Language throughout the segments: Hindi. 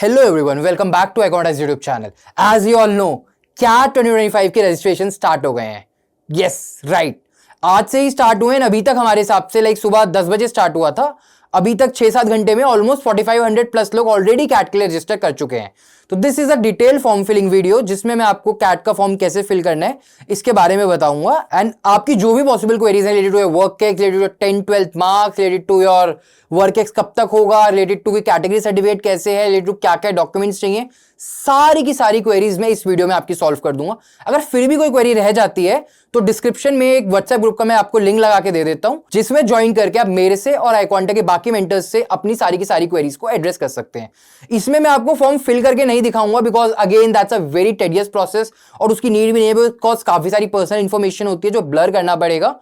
Hello everyone, welcome back to accountants YouTube channel. As you all know, CAT 2025 के रजिस्ट्रेशन स्टार्ट हो गए हैं। यस राइट, आज से ही स्टार्ट हुए हैं। अभी तक हमारे हिसाब से सुबह 10 बजे स्टार्ट हुआ था। अभी तक 6-7 घंटे में ऑलमोस्ट 4500 प्लस लोग ऑलरेडी कैट के लिए रजिस्टर कर चुके हैं। तो this is a detail form filling video जिसमें मैं आपको कैट का फॉर्म कैसे फिल करना है इसके बारे में बताऊंगा। एंड आपकी जो भी पॉसिबल क्वेरीज हैं related to your work ex, related to 10-12 marks, related to your work ex कब तक होगा, रिलेटेड टू कैटेगरी सर्टिफिकेट कैसे है, रिलेटेड टू क्या क्या डॉक्यूमेंट्स चाहिए, सारी की सारी क्वेरीज मैं इस वीडियो में आपकी सॉल्व कर दूंगा। अगर फिर भी कोई क्वेरी रह जाती है तो डिस्क्रिप्शन में एक व्हाट्सएप ग्रुप का मैं आपको लिंक लगा के दे देता हूं, जिसमें ज्वाइन करके आप मेरे से और iQuanta के बाकी मेंटर्स से अपनी सारी की सारी क्वेरीज को एड्रेस कर सकते हैं। इसमें मैं आपको फॉर्म फिल करके नहीं दिखाऊंगा because again that's a very tedious process और उसकी नीड भी नहीं है बिकॉज काफी सारी पर्सनल इंफॉर्मेशन होती है जो ब्लर करना पड़ेगा।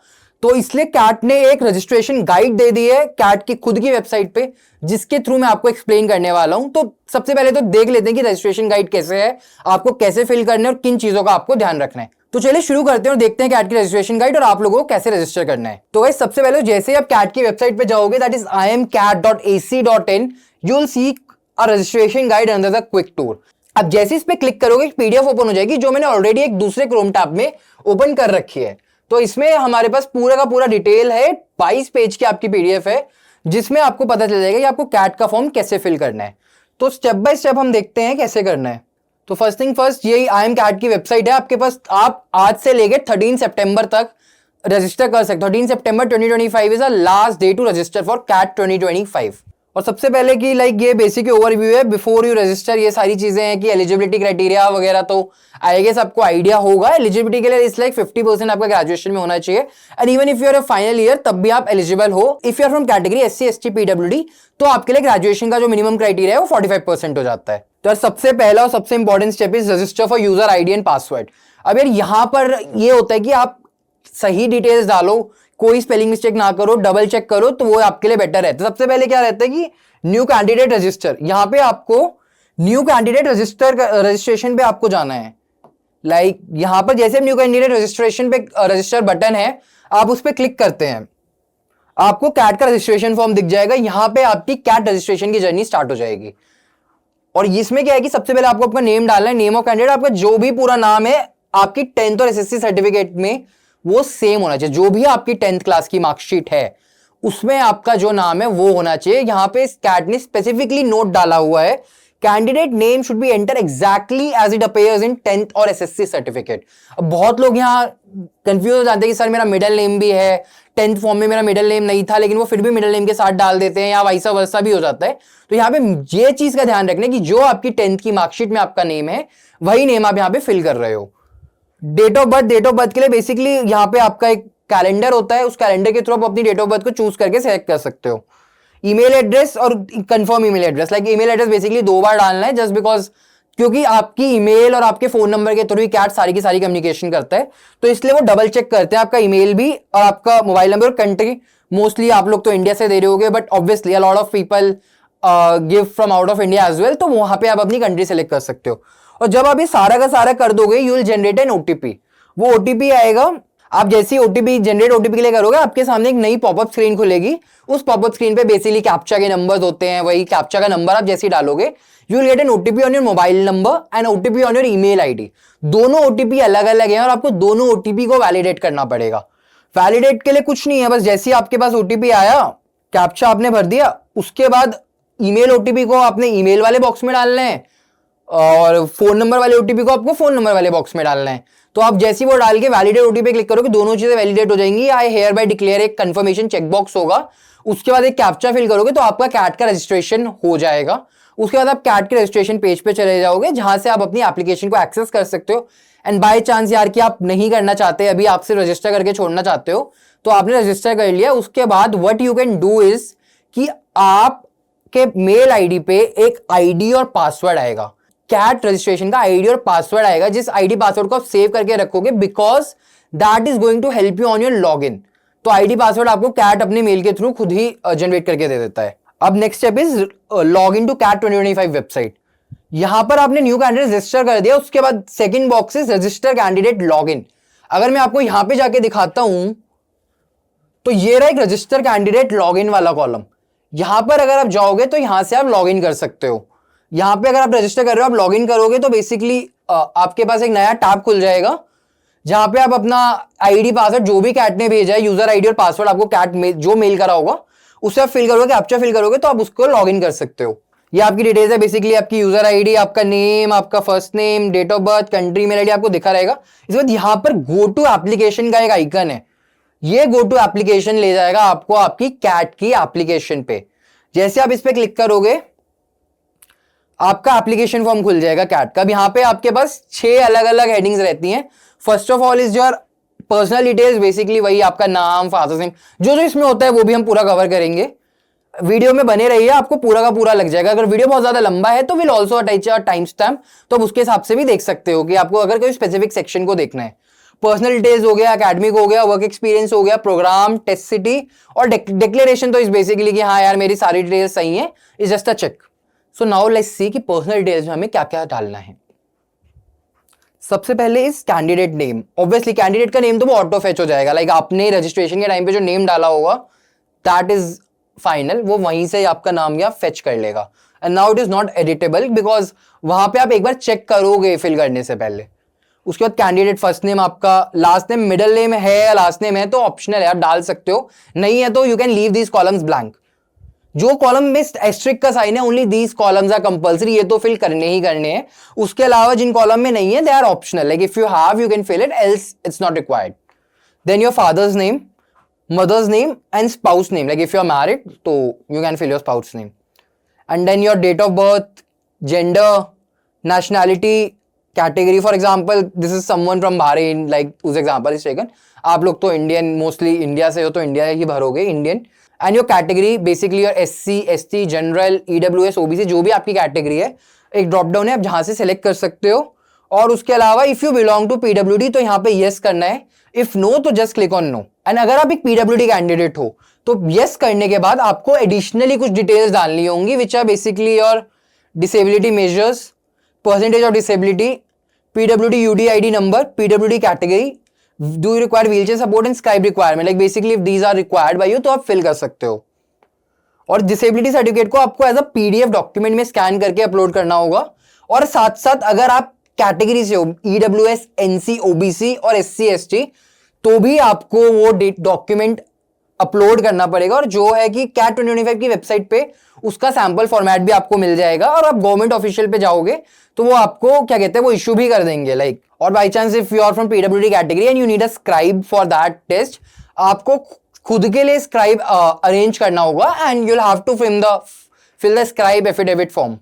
तो इसलिए कैट ने एक रजिस्ट्रेशन गाइड दे दी है कैट की खुद की वेबसाइट पे, जिसके थ्रू मैं आपको एक्सप्लेन करने वाला हूं। तो सबसे पहले तो देख लेते हैं कि रजिस्ट्रेशन गाइड कैसे है, आपको कैसे फिल करना है और किन चीजों का आपको ध्यान रखना है। तो चलिए शुरू करते हैं और देखते हैं कैट की रजिस्ट्रेशन गाइड और आप लोगों को कैसे रजिस्टर करना है। तो गाइस सबसे पहले जैसे आप कैट की वेबसाइट पे जाओगे, that is imcat.ac.in, you will see a registration guide under the quick tour. अब जैसे इस पे क्लिक करोगे पीडीएफ ओपन हो जाएगी जो मैंने ऑलरेडी एक दूसरे क्रोम टैब में ओपन कर रखी है। तो इसमें हमारे पास पूरा का पूरा डिटेल है, 22 पेज की आपकी पीडीएफ है जिसमें आपको पता चल जाएगा कि आपको कैट का फॉर्म कैसे फिल करना है। तो स्टेप बाय स्टेप हम देखते हैं कैसे करना है। तो फर्स्ट थिंग फर्स्ट, यही IMCAT की वेबसाइट है आपके पास। आप आज से लेके 13 सितंबर तक रजिस्टर कर सकते हो। 13 सितंबर 2025 is the last day to register for CAT 2025। और सबसे पहले की ये बेसिक ओवरव्यू है बिफोर यू रजिस्टर। ये सारी चीजें हैं कि एलिजिबिलिटी क्राइटेरिया वगैरह तो आई गेस आपको आइडिया होगा। एलिजिबिलिटी के लिए इस 50% आपका ग्रेजुएशन में होना चाहिए and even if you are a final year तब भी आप एलिजिबल हो। If you are from category SC ST PWD तो आपके लिए ग्रेजुएशन का जो मिनिमम क्राइटेरिया है वो 45% हो जाता है। तो सबसे पहला और सबसे important step is register for user ID and password. अब यार यहां पर ये होता है कि आप सही डिटेल्स डालो, कोई स्पेलिंग मिस्टेक ना करो, डबल चेक करो, तो वो आपके लिए बेटर रहता है। सबसे पहले क्या रहता है कि न्यू कैंडिडेट रजिस्टर, यहां पे आपको न्यू कैंडिडेट रजिस्ट्रेशन पे आपको जाना है। यहां पर जैसे न्यू कैंडिडेट रजिस्ट्रेशन पे रजिस्टर बटन है, आप उस पर क्लिक करते हैं, आपको कैट का रजिस्ट्रेशन फॉर्म दिख जाएगा। यहां पे आपकी कैट रजिस्ट्रेशन की जर्नी स्टार्ट हो जाएगी। और इसमें क्या है कि सबसे पहले आपको अपना नेम डालना है, नेम ऑफ कैंडिडेट। आपका जो भी पूरा नाम है आपकी 10th और SSC सर्टिफिकेट में वो सेम होना चाहिए। जो भी आपकी 10th क्लास की मार्कशीट है उसमें आपका जो नाम है वो होना चाहिए। यहां पे कैट ने स्पेसिफिकली नोट डाला हुआ है, candidate name should be entered exactly as it appears in 10th और SSC सर्टिफिकेट। अब बहुत लोग यहाँ कंफ्यूज हो जाते हैं कि सर मेरा मिडिल नेम भी है, 10th फॉर्म में मेरा मिडिल नेम नहीं था, लेकिन वो फिर भी मिडिल नेम के साथ डाल देते हैं या वैसा वैसा भी हो जाता है। तो यहाँ पे ये चीज का ध्यान रखना कि जो आपकी 10th की मार्कशीट में आपका नेम है वही नेम आप यहाँ पे फिल कर रहे हो। डेट ऑफ बर्थ के लिए बेसिकली यहाँ पे आपका एक कैलेंडर होता है, उस कैलेंडर के थ्रू आप अपनी डेट ऑफ बर्थ को चूज करके सेलेक्ट कर सकते हो। ईमेल एड्रेस और confirm email address, email address basically 2 बार डालना है जस्ट बिकॉज क्योंकि आपकी ईमेल और आपके फोन नंबर के थ्रू ही कैट सारी की सारी कम्युनिकेशन करता है, तो इसलिए वो डबल चेक करते हैं आपका ईमेल भी और आपका मोबाइल नंबर और कंट्री। मोस्टली आप लोग तो इंडिया से दे रहे होगे but obviously a lot of people give from out of India as well, तो वहां पे आप अपनी कंट्री सेलेक्ट कर सकते हो। और जब आप ये सारा का सारा कर दोगे you will generate N OTP। वो OTP आएगा, आप जैसे जनरेट OTP के लिए करोगे आपके सामने एक नई पॉपअप स्क्रीन खुलेगी। उस पॉपअप स्क्रीन पे बेसिकली कैप्चा के नंबर्स होते हैं, वही कैप्चा का नंबर आप जैसे ही डालोगे you will get an OTP on your mobile number and OTP on your email ID. दोनों OTP अलग अलग हैं और आपको दोनों OTP को वैलिडेट करना पड़ेगा। वैलिडेट के लिए कुछ नहीं है, बस जैसे ही आपके पास OTP आया, कैप्चा आपने भर दिया, उसके बाद ईमेल OTP को आपने ईमेल वाले बॉक्स में डालना है और फोन नंबर वाले OTP को आपको फोन नंबर वाले बॉक्स में डालना है। तो आप जैसे ही वो डाल के वैलिडेट OTP क्लिक करोगे दोनों चीजें वैलिडेट हो जाएंगी। आई हेयर बाय डिक्लेयर एक कंफर्मेशन चेक बॉक्स होगा, उसके बाद एक कैप्चा फिल करोगे तो आपका कैट का रजिस्ट्रेशन हो जाएगा। उसके बाद आप कैट के रजिस्ट्रेशन पेज पे चले जाओगे जहां से आप अपनी एप्लीकेशन को एक्सेस कर सकते हो। एंड बाय चांस यार कि आप नहीं करना चाहते, अभी आप सिर्फ रजिस्टर करके छोड़ना चाहते हो, तो आपने रजिस्टर कर लिया। उसके बाद what you can do is कि आपके मेल आईडी पे एक आईडी और पासवर्ड आएगा, कैट रजिस्ट्रेशन का आईडी और पासवर्ड आएगा, जिस आईडी पासवर्ड को आप सेव करके रखोगे because that is going to help you on your log in. तो आईडी पासवर्ड आपको कैट अपने मेल के थ्रू खुद ही जनरेट करके दे देता है। अब next step is log in to CAT 2025 website. यहां पर आपने न्यू कैंडिडेट रजिस्टर कर दिया, उसके बाद second box is register candidate log in. अगर मैं आपको यहां पे जाके दिखाता हूं तो ये रहा एक रजिस्टर कैंडिडेट लॉग इन वाला कॉलम। यहां पर अगर आप जाओगे तो यहां से आप लॉग इन कर सकते हो। यहाँ पे अगर आप रजिस्टर कर रहे हो, आप लॉग इन करोगे तो बेसिकली आपके पास एक नया टैब खुल जाएगा जहां पे आप अपना आईडी पासवर्ड जो भी कैट ने भेजा है, यूजर आईडी और पासवर्ड आपको कैट जो मेल करा होगा उससे आप फिल करोगे, कैप्चा फिल करोगे तो आप उसको लॉग इन कर सकते हो। ये आपकी डिटेल्स है बेसिकली, आपकी यूजर आईडी, आपका नेम, आपका first name, date of birth, country, mail ID आपको दिखा रहेगा। इसके बाद यहाँ पर गो टू एप्लीकेशन का एक आइकन है, ये गो टू एप्लीकेशन ले जाएगा आपको आपकी कैट की एप्लीकेशन पे। जैसे आप इस पे क्लिक करोगे आपका एप्लीकेशन फॉर्म खुल जाएगा कैट का। अब यहाँ पे आपके पास 6 अलग अलग हेडिंग्स रहती हैं। First of all is your personal details, basically वही आपका नाम, फादर्स नेम, जो जो इसमें होता है वो भी हम पूरा कवर करेंगे। वीडियो में बने रहिए, आपको पूरा का पूरा लग जाएगा। अगर वीडियो बहुत ज्यादा लंबा है तो will also attach a time stamp, तो आप उसके हिसाब से भी देख सकते हो कि आपको अगर कोई स्पेसिफिक सेक्शन को देखना है। पर्सनल डिटेल्स हो गया, एकेडमिक हो गया, वर्क एक्सपीरियंस हो गया, प्रोग्राम, टेस्ट सिटी और डिक्लेरेशन तो इस बेसिकली कि हाँ यार मेरी सारी डिटेल्स सही है, is just a check. So now let's see कि पर्सनल डिटेल्स में हमें क्या क्या डालना है। सबसे पहले इस कैंडिडेट नेम, ऑब्वियसली कैंडिडेट का नेम तो वो ऑटो फेच हो जाएगा, लाइक आपने रजिस्ट्रेशन के टाइम पे जो नेम डाला होगा दैट इज फाइनल, वो वहीं से आपका नाम या फेच कर लेगा। And now it is not editable because वहां पे आप एक बार चेक करोगे फिल करने से पहले। उसके बाद कैंडिडेट फर्स्ट नेम, आपका लास्ट नेम, मिडिल नेम है या लास्ट नेम है तो ऑप्शनल है, आप डाल सकते हो, नहीं है तो you can leave these columns blank. जो कॉलम में एस्ट्रिक का साइन है only these columns are compulsory, ये तो फिल करने ही करने हैं। उसके अलावा जिन कॉलम में नहीं है they are optional, like if you have you can fill it, else it's not required. Then your father's name, mother's name and spouse name, like if you're married so you can fill your spouse name, and then your date of birth, gender, nationality, category, for example this is someone from Bahrain, like whose example is taken, आप लोग तो इंडियन मोस्टली इंडिया से हो तो इंडिया ही भरोगे Indian. And your category basically your SC ST general EWS OBC जो भी आपकी कैटेगरी है, एक ड्रॉप डाउन है आप जहां से सिलेक्ट कर सकते हो। और उसके अलावा if you belong to PWD तो यहाँ पे यस करना है, इफ नो तो just click on no. And अगर आप एक PWD कैंडिडेट हो तो यस करने के बाद आपको एडिशनली कुछ डिटेल्स डालनी होंगी which are basically your disability measures, percentage of disability, PWD UDID number, PWD category, do you require wheelchair support and scribe requirement, like basically if these are required by you तो आप फिल कर सकते हो। और डिसेबिलिटी सर्टिफिकेट को आपको एज अ PDF डॉक्यूमेंट में स्कैन करके अपलोड करना होगा। और साथ साथ अगर आप कैटेगरी से हो EWS NC OBC और SC ST तो भी आपको वो डॉक्यूमेंट अपलोड करना पड़ेगा। और जो है कि कैट 2025 की वेबसाइट पे उसका सैंपल फॉर्मेट भी आपको मिल जाएगा और आप गवर्नमेंट ऑफिशियल पे जाओगे तो वो आपको क्या कहते हैं वो इश्यू भी कर देंगे, लाइक। और by chance if you are from PWD category and you need a scribe for that test, आपको खुद के लिए स्क्राइब अरेंज करना होगा and you will have to fill the scribe affidavit form.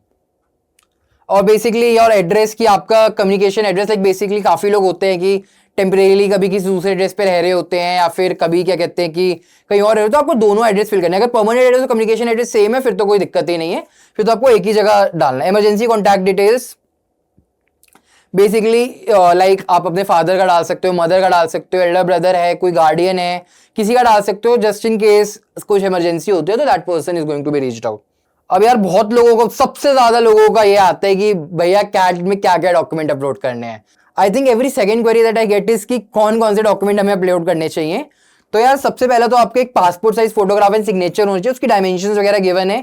और बेसिकली योर एड्रेस की आपका कम्युनिकेशन एड्रेस, लाइक बेसिकली काफी लोग होते हैं कि टेम्परेली कभी किसी दूसरे एड्रेस पे रह रहे होते हैं या फिर कभी क्या कहते हैं कि कहीं और रह रहे हो, तो आपको दोनों एड्रेस फिल करना है। अगर परमानेंट एड्रेस और कम्युनिकेशन एड्रेस सेम है फिर तो कोई दिक्कत ही नहीं है, फिर तो आपको एक ही जगह डालना है। Emergency contact details basically like आप अपने फादर का डाल सकते हो, मदर का डाल सकते हो, एल्डर ब्रदर है, कोई गार्डियन है, किसी का डाल सकते हो जस्ट इन केस कुछ इमरजेंसी होती है तो that person is going to be reached out. अब यार बहुत लोगों को, सबसे ज्यादा लोगों का ये आता है कि भैया कैट में क्या क्या डॉक्यूमेंट अपलोड करने हैं। I think every second query that I get is कि कौन कौन से डॉक्यूमेंट हमें अपलोड करने चाहिए। तो यार सबसे पहले तो आपके एक passport size photograph and signature होनी चाहिए, उसकी डायमेंशंस वगैरह गिवन है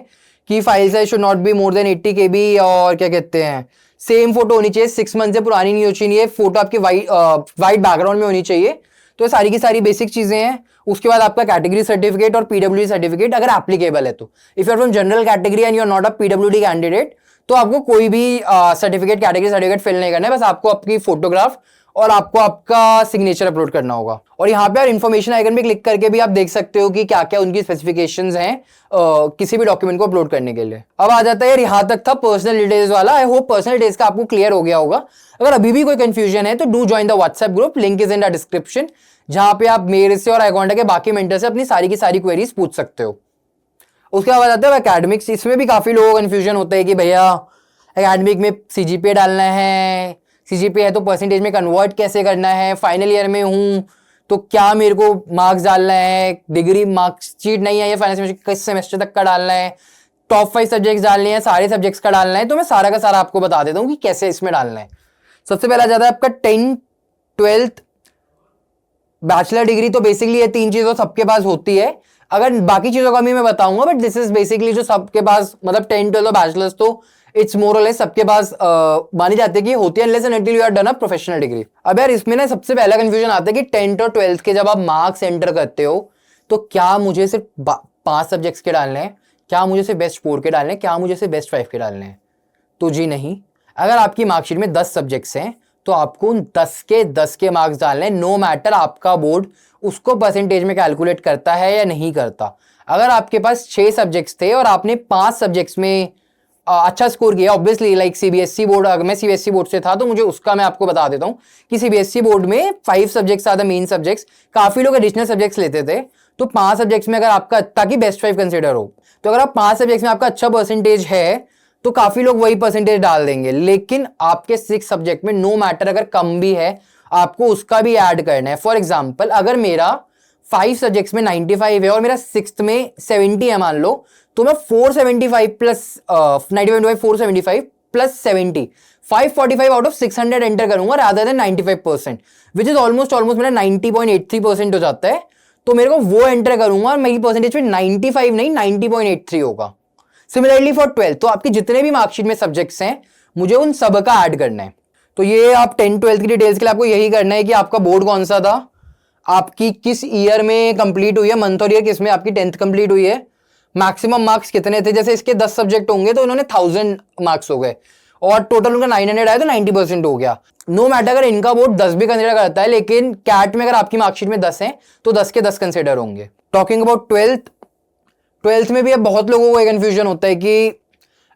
कि file size should not be more than 80 KB और क्या कहते हैं सेम फोटो होनी चाहिए, 6 मंथ से पुरानी नहीं होनी चाहिए, फोटो आपकी वाइट बैकग्राउंड में होनी चाहिए। तो ये सारी की सारी बेसिक चीजें हैं। उसके बाद आपका कैटेगरी सर्टिफिकेट और PWD सर्टिफिकेट अगर एप्लीकेबल है तो, if you are from general category and you are not a PWD candidate तो आपको कोई भी सर्टिफिकेट कैटेगरी सर्टिफिकेट फिल नहीं करना है, बस आपको आपकी फोटोग्राफ और आपको आपका सिग्नेचर अपलोड करना होगा। और यहाँ पे यार इन्फॉर्मेशन आइकन पे क्लिक करके भी आप देख सकते हो कि क्या क्या उनकी स्पेसिफिकेशंस हैं किसी भी डॉक्यूमेंट को अपलोड करने के लिए। अब आ जाता है यार, यहाँ तक था पर्सनल डिटेल्स वाला। आई होप पर्सनल डिटेल्स का आपको क्लियर हो गया होगा। अगर अभी भी कोई कंफ्यूजन है तो do join the WhatsApp group, link is in the description, जहां पे आप मेरे से और अकाउंट के बाकी मेंटर से अपनी सारी की सारी क्वेरीज पूछ सकते हो। उसके बाद आता है एकेडमिक्स। इसमें भी काफी लोगों को कंफ्यूजन होता है कि भैया एकेडमिक में CGPA डालना है, CGPA है तो परसेंटेज में कन्वर्ट कैसे करना है, फाइनल ईयर में हूं तो क्या मेरे को मार्क्स डालना है, डिग्री मार्क्सशीट नहीं है, फाइनल सेमेस्टर किस सेमेस्टर तक का डालना है, टॉप 5 सब्जेक्ट्स डालने हैं, सारे सब्जेक्ट्स का डालना है। तो मैं सारा का सारा आपको बता देता हूँ कि कैसे इसमें डालना है। सबसे पहला जाता है आपका 10th 12th बैचलर डिग्री। तो बेसिकली ये 3 चीजों सबके पास होती है, अगर बाकी चीजों का भी मैं बताऊंगा, बट दिस इज बेसिकली जो सबके पास, मतलब 10th 12th और बैचलर्स तो इट्स मोर और लेस सबके पास मानी जाती है कि होती है, unless and until you are done a professional degree. अब यार इसमें ना सबसे पहला कंफ्यूजन आता है कि 10th और 12th के जब आप मार्क्स एंटर करते हो तो क्या मुझे सिर्फ 5 सब्जेक्ट्स के डालने हैं, क्या मुझे सिर्फ बेस्ट 4 के डालने हैं, क्या मुझे सिर्फ बेस्ट 5 के डालने हैं? तो जी नहीं, अगर आपकी मार्कशीट में 10 सब्जेक्ट्स हैं तो आपको उन 10 के मार्क्स डालने हैं, नो मैटर आपका बोर्ड उसको परसेंटेज में कैलकुलेट करता है या नहीं करता। अगर आपके पास 6 सब्जेक्ट्स थे और आपने 5 सब्जेक्ट्स में अच्छा स्कोर किया, ऑब्वियसली लाइक सीबीएसई बोर्ड, अगर मैं सीबीएसई बोर्ड से था तो मुझे उसका मैं आपको बता देता हूं कि सीबीएसई बोर्ड में 5 subjects are the main subjects, काफी लोग एडिशनल सब्जेक्ट्स लेते थे। तो 5 सब्जेक्ट्स में अगर आपका, ताकि बेस्ट 5 कंसिडर हो, तो अगर आप 5 सब्जेक्ट्स में आपका अच्छा परसेंटेज है तो काफी लोग वही परसेंटेज डाल देंगे। लेकिन आपके 6 सब्जेक्ट में नो मैटर अगर कम भी है, आपको उसका भी ऐड करना है। फॉर एग्जाम्पल, अगर मेरा 5 सब्जेक्ट्स में 95 है और मेरा 6th में 70 है मान लो, तो मैं 475 plus 95 475 plus 70 545 out of 600 enter करूंगा rather than 95%, which is almost मेरा 90.83% हो जाता है। तो मेरे को वो एंटर करूंगा और मेरी परसेंटेज में 95 नहीं 90.83 होगा। सिमिलरली फॉर 12th, तो आपके जितने भी मार्कशीट में सब्जेक्ट्स हैं मुझे उन सब का ऐड करना है। तो ये आप 10th 12th की डिटेल्स के लिए आपको यही करना है कि आपका बोर्ड कौन सा था, आपकी किस ईयर में कंप्लीट हुई है, मंथ और ईयर किस में आपकी 10th कंप्लीट हुई है, मैक्सिमम मार्क्स कितने थे। जैसे इसके 10 सब्जेक्ट होंगे तो इन्होंने 1000 मार्क्स हो गए और टोटल उनका 900 आया तो 90% हो गया। नो मैटर अगर इनका बोर्ड 10 भी कंसिडर करता है, लेकिन कैट में अगर आपकी मार्कशीट में 10 है तो 10 के 10 कंसिडर होंगे। टॉकिंग अबाउट 12th में भी अब बहुत लोगों को एक कंफ्यूजन होता है कि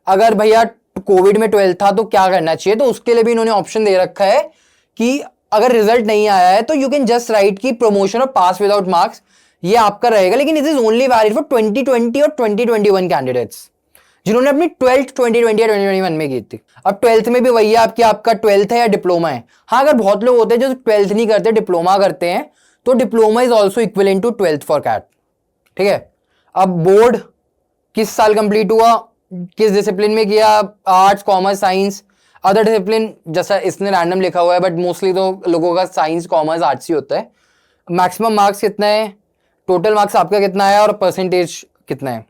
अगर भैया कोविड में 12th था तो क्या करना चाहिए। तो उसके लिए भी इन्होंने ऑप्शन दे रखा है कि अगर रिजल्ट नहीं आया है तो यू कैन जस्ट राइट की प्रमोशन और पास विदाउट मार्क्स, ये आपका रहेगा। लेकिन it is only valid for 2020 और 2021 कैंडिडेट्स जिन्होंने अपनी 12th 2020 या 2021 में की थी। अब 12th में भी वही है आपकी, आपका 12th है या डिप्लोमा है। हाँ, अगर बहुत लोग होते हैं जो 12th नहीं करते, डिप्लोमा करते हैं, तो diploma is also equivalent to 12th for CAT. ठीक है, अब बोर्ड किस साल कंप्लीट हुआ, किस डिसिप्लिन में किया, arts commerce science other discipline, जैसा इसने रैंडम लिखा हुआ है बट मोस्टली तो लोगों का साइंस कॉमर्स आर्ट्स ही होता है। मैक्सिमम मार्क्स कितना है, टोटल मार्क्स आपका कितना है और परसेंटेज कितना है।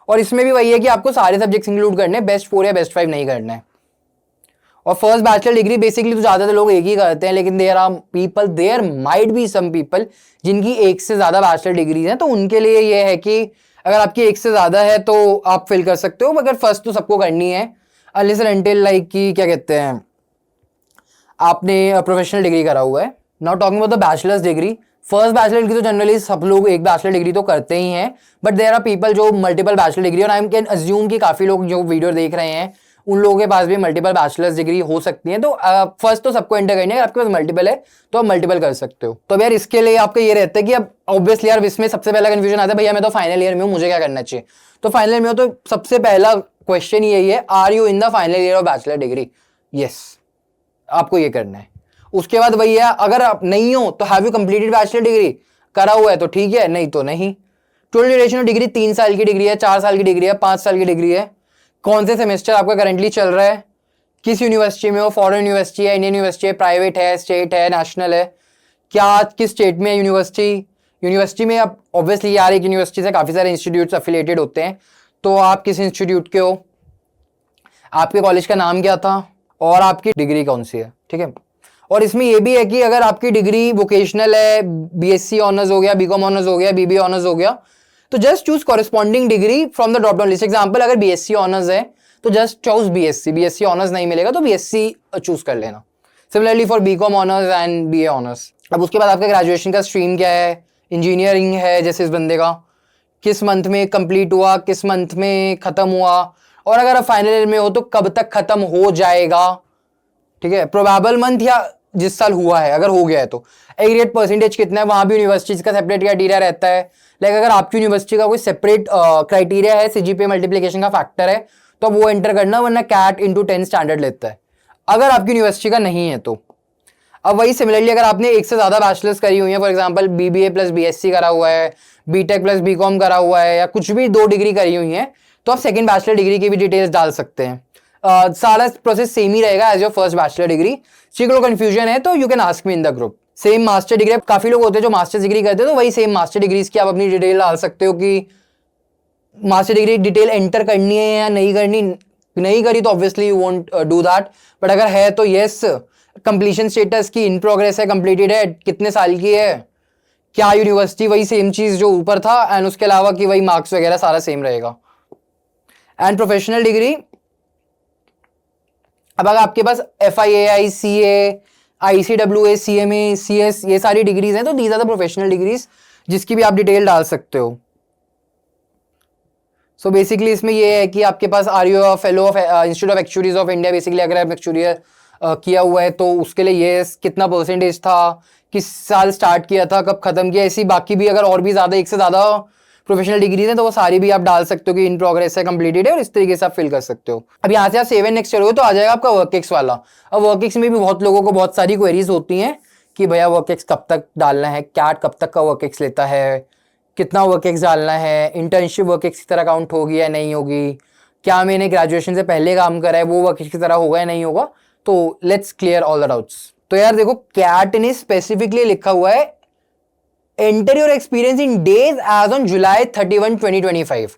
और इसमें भी वही है कि आपको सारे सब्जेक्ट्स इंक्लूड करने हैं, बेस्ट 4 या बेस्ट 5 नहीं करना है। और फर्स्ट बैचलर डिग्री बेसिकली तो ज्यादातर लोग एक ही करते हैं, लेकिन there might be some people जिनकी एक से ज्यादा बैचलर डिग्री है, तो उनके लिए ये है कि अगर आपकी एक से ज्यादा है तो आप फिल कर सकते हो, मगर फर्स्ट तो सबको करनी है अनलेस एंड अनटिल लाइक कि क्या कहते हैं आपने प्रोफेशनल डिग्री करा हुआ है। Now talking about the bachelors degree, first bachelor degree तो जनरली सब लोग एक बैचलर डिग्री तो करते ही हैं, बट देयर आर पीपल जो मल्टीपल बैचलर डिग्री, और आई कैन अज्यूम कि काफी लोग जो वीडियो देख रहे हैं उन लोगों के पास भी मल्टीपल बैचलर्स डिग्री हो सकती है। तो फर्स्ट तो सबको एंटर करनी है, अगर आपके पास मल्टीपल है तो आप मल्टीपल कर सकते हो। तो यार इसके लिए आपका ये रहता है कि अब ऑब्वियसली यार इसमें सबसे पहला कंफ्यूजन आता है, भैया मैं तो फाइनल ईयर में हूँ, मुझे क्या करना चाहिए। तो फाइनल ईयर में हो तो सबसे पहला क्वेश्चन यही है, are you in the final year of bachelor degree? Yes, आपको ये करना है। उसके बाद वही है, अगर आप नहीं हो तो have you completed bachelor degree, करा हुआ है तो ठीक है, नहीं तो नहीं। टोटल ड्यूरेशन ऑफ डिग्री 3 साल की डिग्री है, 4 साल की डिग्री है, 5 साल की डिग्री है। कौन से सेमेस्टर आपका करंटली चल रहा है, किस यूनिवर्सिटी में हो, फॉरेन यूनिवर्सिटी है, इंडियन यूनिवर्सिटी है, प्राइवेट है, स्टेट है, नेशनल है, क्या किस स्टेट में है यूनिवर्सिटी में। अब ऑब्वियसली यार एक यूनिवर्सिटी से काफी सारे इंस्टीट्यूट्स एफिलिएटेड होते हैं, तो आप किस इंस्टीट्यूट के हो, आपके कॉलेज का नाम क्या था और आपकी डिग्री कौन सी है। ठीक है, और इसमें यह भी है कि अगर आपकी डिग्री वोकेशनल है, बीएससी ऑनर्स हो गया, बीकॉम ऑनर्स हो गया, बीबीए ऑनर्स हो गया, तो just choose corresponding degree from the drop down list. Example, अगर बीएससी ऑनर्स है तो जस्ट चूज बीएससी ऑनर्स नहीं मिलेगा तो बीएससी चूज कर लेना। Similarly for BCom honours and BA honours. अब उसके बाद आपका ग्रेजुएशन का स्ट्रीम क्या है, इंजीनियरिंग है जैसे इस बंदे का, किस मंथ में कंप्लीट हुआ, किस मंथ में खत्म हुआ, और अगर आप फाइनल ईयर में हो तो कब तक खत्म हो जाएगा। ठीक है, प्रोबेबल मंथ या जिस साल हुआ है, अगर हो गया है तो एग्रीगेट परसेंटेज कितना है, वहां भी यूनिवर्सिटीज का सेपरेट क्राइटेरिया रहता है। लाइक अगर आपकी यूनिवर्सिटी का कोई सेपरेट क्राइटेरिया है, सीजीपीए मल्टीप्लिकेशन का फैक्टर है, तो वो एंटर करना, वरना कैट इंटू 10 स्टैंडर्ड लेता है अगर आपकी यूनिवर्सिटी का नहीं है तो। अब वही सिमिलरली अगर आपने एक से ज्यादा बैचलर्स करी हुई है, for example BBA plus BSc करा हुआ है, बीटेक प्लस बीकॉम करा हुआ है, या कुछ भी 2 डिग्री करी हुई है, तो आप सेकंड बैचलर डिग्री की भी डिटेल्स डाल सकते हैं। सारा प्रोसेस सेम ही रहेगा as your first bachelor degree. कोई कंफ्यूजन है तो you can ask me in the group. Same master degree, काफी लोग होते हैं जो मास्टर्स डिग्री करते हैं, तो वही सेम मास्टर डिग्रीज की आप अपनी डिटेल डाल सकते हो कि मास्टर डिग्री डिटेल एंटर करनी है या नहीं करनी, नहीं करी तो obviously you won't do that, but अगर है तो यस, कंप्लीशन स्टेटस की इन प्रोग्रेस है, कंप्लीटेड है, कितने साल की है, क्या यूनिवर्सिटी, वही सेम चीज जो ऊपर था, एंड उसके अलावा कि वही मार्क्स वगैरह सारा सेम रहेगा। एंड प्रोफेशनल डिग्री, अब अगर आपके पास FIAI, CA, ICWA, CMA, CS ये सारी डिग्रीज हैं तो these are the professional degrees जिसकी भी आप डिटेल डाल सकते हो। सो बेसिकली इसमें ये है कि आपके पास are you fellow of institute of actuaries of India, basically अगर आप एक्चुरियर किया हुआ है तो उसके लिए ये कितना परसेंटेज था, किस साल स्टार्ट किया था, कब खत्म किया, ऐसी बाकी भी अगर और भी ज्यादा एक से ज्यादा प्रोफेशनल डिग्रीज हैं तो वो सारी भी आप डाल सकते हो कि इन प्रोग्रेस है, कंप्लीटेड है, और इस तरीके से आप फिल कर सकते हो। अब यहाँ से आप सेव एंड नेक्स्ट करोगे तो आ जाएगा आपका वर्कएक्स वाला। अब वर्कएक्स में भी बहुत लोगों को बहुत सारी क्वेरीज होती हैं कि भैया वर्कएक्स कब तक डालना है, कैट कब तक का वर्कएक्स लेता है, कितना वर्कएक्स डालना है, इंटर्नशिप वर्कएक्स की तरह काउंट होगी या नहीं होगी, क्या मैंने ग्रेजुएशन से पहले काम करा है वो वर्कएक्स की तरह होगा या नहीं होगा। तो let's clear all the doubts. तो यार देखो, कैट ने स्पेसिफिकली लिखा हुआ है enter your experience in days as on July 31, 2025।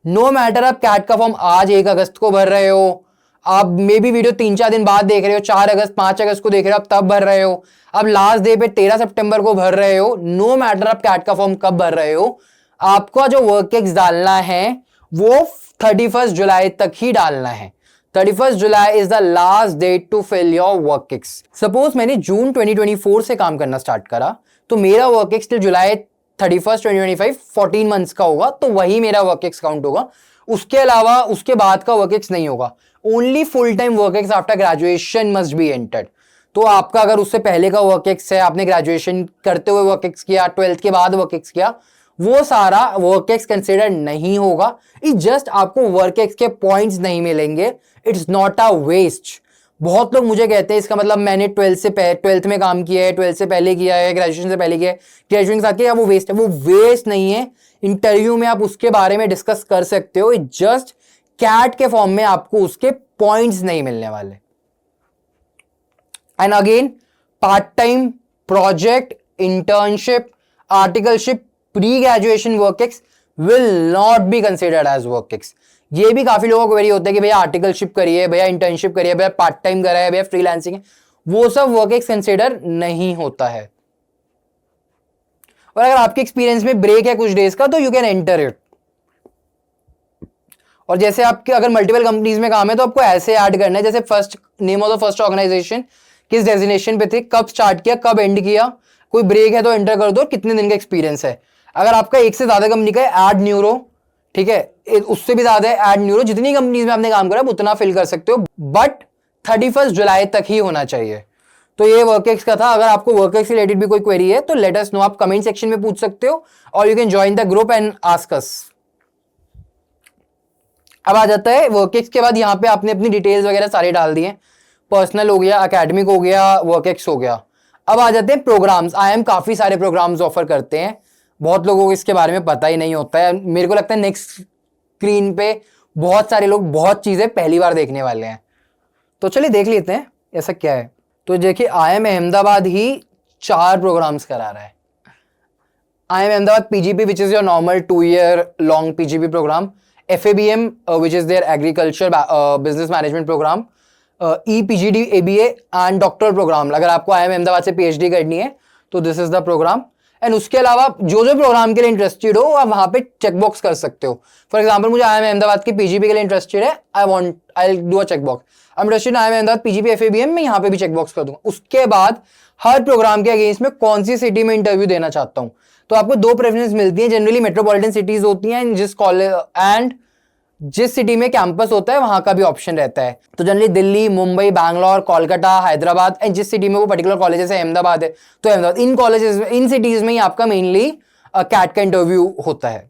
No matter आप कैट का फॉर्म आज 1 अगस्त को भर रहे हो, आप मे बी वीडियो 3-4 दिन बाद देख रहे हो, 4 अगस्त 5 अगस्त को देख रहे हो, आप तब भर रहे हो, अब लास्ट डे पे 13 सितंबर को भर रहे हो, नो मैटर आप कैट का फॉर्म कब भर रहे हो, आपका जो वर्कएक्स डालना है वो 31 जुलाई तक ही डालना है। 31 July is the last date to fill your work ex. Suppose मैंने जून 2024 से काम करना स्टार्ट करा तो मेरा वर्कएक्स टिल जुलाई 31, 2025 14 मंथ्स का होगा, तो वही मेरा वर्कएक्स काउंट होगा। उसके अलावा उसके बाद का वर्कएक्स नहीं होगा। Only full time work ex after graduation must be entered. तो आपका अगर उससे पहले का वर्कएक्स है, आपने ग्रेजुएशन करते हुए वर्कएक्स किया, 12th के बाद वर्कएक्स किया, वो सारा वर्कएक्स कंसिडर नहीं होगा। इट जस्ट आपको वर्कएक्स के पॉइंट्स नहीं मिलेंगे, इट्स नॉट अ वेस्ट। बहुत लोग मुझे कहते हैं इसका मतलब मैंने 12th में काम किया है, 12th से पहले किया है, ग्रेजुएशन से पहले किया है, ग्रेजुएशन के साथ किया, वो वेस्ट है। वो वेस्ट नहीं है, इंटरव्यू में आप उसके बारे में डिस्कस कर सकते हो। इट जस्ट कैट के फॉर्म में आपको उसके पॉइंट्स नहीं मिलने वाले। And again, part time, project, internship, articleship, pre graduation work ex will not be considered as work ex. ये भी काफी लोगों को वेरी होता है कि भैया आर्टिकलशिप करिए, भैया इंटर्नशिप करिए, भैया पार्ट टाइम करा है, भैया फ्रीलांसिंग है, वो सब वर्कएक्स कंसिडर नहीं होता है। और अगर आपके एक्सपीरियंस में ब्रेक है कुछ डेज का तो यू कैन एंटर इट। और जैसे आपके अगर मल्टीपल कंपनीज में काम है तो आपको ऐसे ऐड करना है, जैसे first name of the first organisation, किस डेजिग्नेशन पे थे, कब स्टार्ट किया, कब एंड किया, कोई ब्रेक है तो एंटर कर दो, कितने दिन का एक्सपीरियंस है। अगर आपका एक से ज्यादा कंपनी का है, ऐड न्यूरो, ठीक है, उससे भी ज्यादा है, ऐड न्यूरो, जितनी कंपनीज में आपने काम करा उतना फिल कर सकते हो, बट 31 जुलाई तक ही होना चाहिए। तो ये वर्कएक्स का था। अगर आपको वर्कएक्स से रिलेटेड भी कोई क्वेरी है तो लेट अस नो, आप कमेंट सेक्शन में पूछ सकते हो और you can join the group and ask us. अब आ जाता है वर्कएक्स के बाद, यहाँ पे आपने अपनी डिटेल्स वगैरह सारे डाल दिए, पर्सनल हो गया, एकेडमिक हो गया, वर्कएक्स हो गया। अब आ जाते हैं प्रोग्राम्स। IIM काफी सारे प्रोग्राम्स ऑफर करते हैं, बहुत लोगों को इसके बारे में पता ही नहीं होता है। मेरे को लगता है नेक्स्ट स्क्रीन पे बहुत सारे लोग बहुत चीजें पहली बार देखने वाले हैं, तो चलिए देख लेते हैं ऐसा क्या है। तो देखिए, IIM अहमदाबाद ही 4 प्रोग्राम्स करा रहा है। IIM Ahmedabad PGP, which is your normal 2-year long PGP program, FABM, which is their agriculture business management program, EPGD ABA and doctoral program। अगर आपको IIM अहमदाबाद से PhD करनी है तो this is the programme. And उसके अलावा जो जो प्रोग्राम के लिए इंटरेस्टेड हो आप वहां पे चेकबॉक्स कर सकते हो। फॉर एग्जांपल, मुझे IIM अहमदाबाद के PGP के लिए इंटरेस्टेड है, I do a checkbox. I am interested IIM Ahmedabad PGP FABM में, यहाँ पे भी चेकबॉक्स कर दूंगा। उसके बाद हर प्रोग्राम के अगेंस्ट में कौन सी सिटी में इंटरव्यू देना चाहता हूँ, तो आपको 2 प्रेफरेंस मिलती है। जनरली मेट्रोपॉलिटन सिटीज होती हैं, जिस कॉलेज एंड जिस सिटी में कैंपस होता है वहां का भी ऑप्शन रहता है। तो जनरली दिल्ली, मुंबई, बैंगलोर, कोलकाता, हैदराबाद, एंड जिस सिटी में वो पर्टिकुलर कॉलेजेस है, अहमदाबाद है तो अहमदाबाद, इन कॉलेजेस, इन सिटीज में ही आपका मेनली कैट का इंटरव्यू होता है।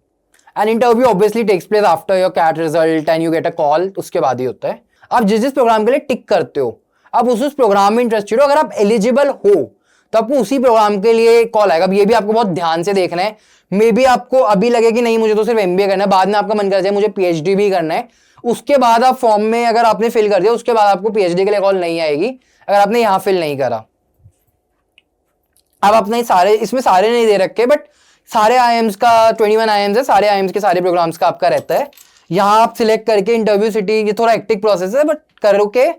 And interview obviously takes place after your CAT result and you get a call, उसके बाद ही होता है। आप जिस जिस प्रोग्राम के लिए टिक करते हो, आप उस प्रोग्राम में इंटरेस्टेड हो, अगर आप एलिजिबल हो तो आपको उसी प्रोग्राम के लिए कॉल आएगा। अब ये भी आपको बहुत ध्यान से देखना है। मे बी आपको अभी लगे कि नहीं मुझे तो सिर्फ MBA करना है, बाद में आपका मन कर जाए मुझे PhD भी करना है, उसके बाद आप फॉर्म में अगर आपने फिल कर दिया उसके बाद आपको PhD के लिए कॉल नहीं आएगी अगर आपने यहां फिल नहीं करा। अब आपने सारे, इसमें सारे नहीं दे रखे, बट सारे IIMs का 21 IIMs है, सारे IIMs के सारे प्रोग्राम्स का आपका रहता है। यहाँ आप सिलेक्ट करके इंटरव्यू सिटी, ये थोड़ा हेक्टिक प्रोसेस है बट करोगे,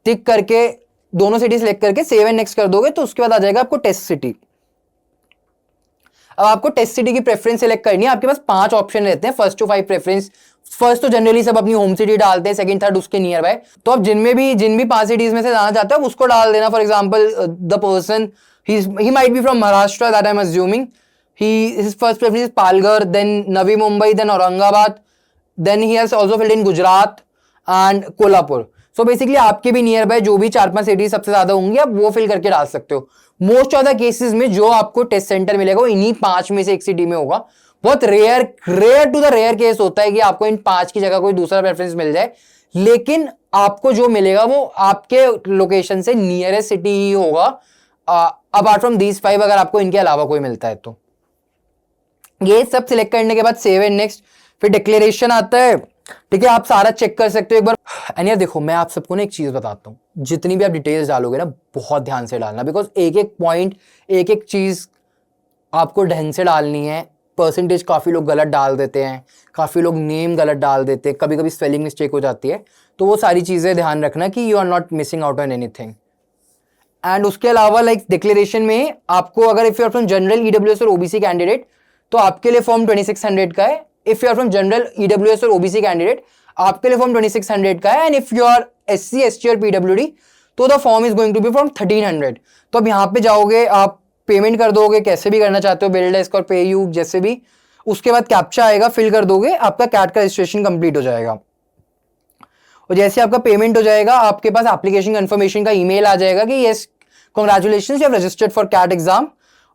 टिक करके दोनों सिटी सिलेक्ट करके सेव एंड नेक्स्ट कर दोगे तो उसके बाद आ जाएगा आपको टेस्ट सिटी। अब आपको टेस्ट सिटी की प्रेफरेंस सिलेक्ट करनी है। आपके पास 5 ऑप्शन रहते हैं, फर्स्ट टू 5 प्रेफरेंस। फर्स्ट तो जनरली सब अपनी होम सिटी डालते हैं, सेकंड थर्ड उसके नियर बाय। तो आप जिन भी 5 सिटीज में से जाना चाहते हो उसको डाल देना। For example the person he might be from Maharashtra, that I'm assuming. His first preference is Palghar, then Navi Mumbai, then Aurangabad, then he has also filled in Gujarat and Kolhapur. So basically आपके भी नियर बाय जो भी 4-5 सिटी सबसे ज्यादा होंगी आप वो फिल करके डाल सकते हो। मोस्ट ऑफ द केसेस में जो आपको टेस्ट सेंटर मिलेगा वो इन्हीं 5 में से एक सिटी में होगा। बहुत rare to the rare case होता है कि आपको इन 5 की जगह कोई दूसरा प्रेफरेंस मिल जाए, लेकिन आपको जो मिलेगा वो आपके लोकेशन से नियरेस्ट सिटी ही होगा, अपार्ट फ्रॉम दीज 5 अगर आपको इनके अलावा कोई मिलता है तो। ये सब सिलेक्ट करने के बाद सेव एंड नेक्स्ट, फिर डिक्लेरेशन आता है। ठीक है, आप सारा चेक कर सकते हो एक बार। एंड यार देखो, मैं आप सबको ना एक चीज बताता हूँ, जितनी भी आप डिटेल्स डालोगे ना बहुत ध्यान से डालना, बिकॉज एक एक पॉइंट, एक एक चीज आपको ढंग से डालनी है। परसेंटेज काफी लोग गलत डाल देते हैं, काफी लोग नेम गलत डाल देते हैं, कभी कभी स्पेलिंग मिस्टेक हो जाती है, तो वो सारी चीजें ध्यान रखना कि you are not missing out on anything. And उसके अलावा लाइक डिक्लेरेशन में आपको, अगर if you are from general EWS और ओबीसी कैंडिडेट तो आपके लिए फॉर्म 2600 का है। If you are from general EWS और ओबीसी कैंडिडेट आपके लिए फॉर्म 2600 का है। And if you are SC ST और पीडब्ल्यूडी तो the form is going to be from 1300। तो अब यहाँ पे जाओगे, आप पेमेंट कर दोगे, कैसे भी करना चाहते हो, बिल डेस्क और पे यू जैसे भी। उसके बाद कैप्चा आएगा, फिल कर दोगे, आपका कैट का रजिस्ट्रेशन कंप्लीट हो जाएगा। और जैसे आपका पेमेंट हो जाएगा आपके पास एप्लीकेशन कंफर्मेशन का ईमेल आ जाएगा कि yes congratulations you have registered for CAT exam.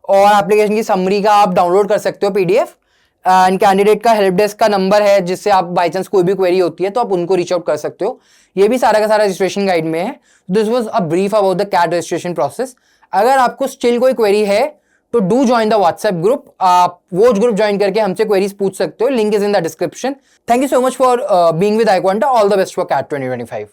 और एप्लीकेशन की समरी का आप डाउनलोड कर सकते हो पीडीएफ। एंड कैंडिडेट का हेल्प डेस्क का नंबर है जिससे आप बाई चांस कोई भी क्वेरी होती है तो आप उनको रीच आउट कर सकते हो। ये भी सारा का सारा रजिस्ट्रेशन गाइड में है। This was a brief about the CAT registration process. अगर आपको स्टिल कोई क्वेरी है तो do join the WhatsApp group. आप वो ग्रुप ज्वाइन करके हमसे क्वेरीज पूछ सकते हो, link is in the description. Thank you so much for being with iQuanta। All the best for CAT 2025।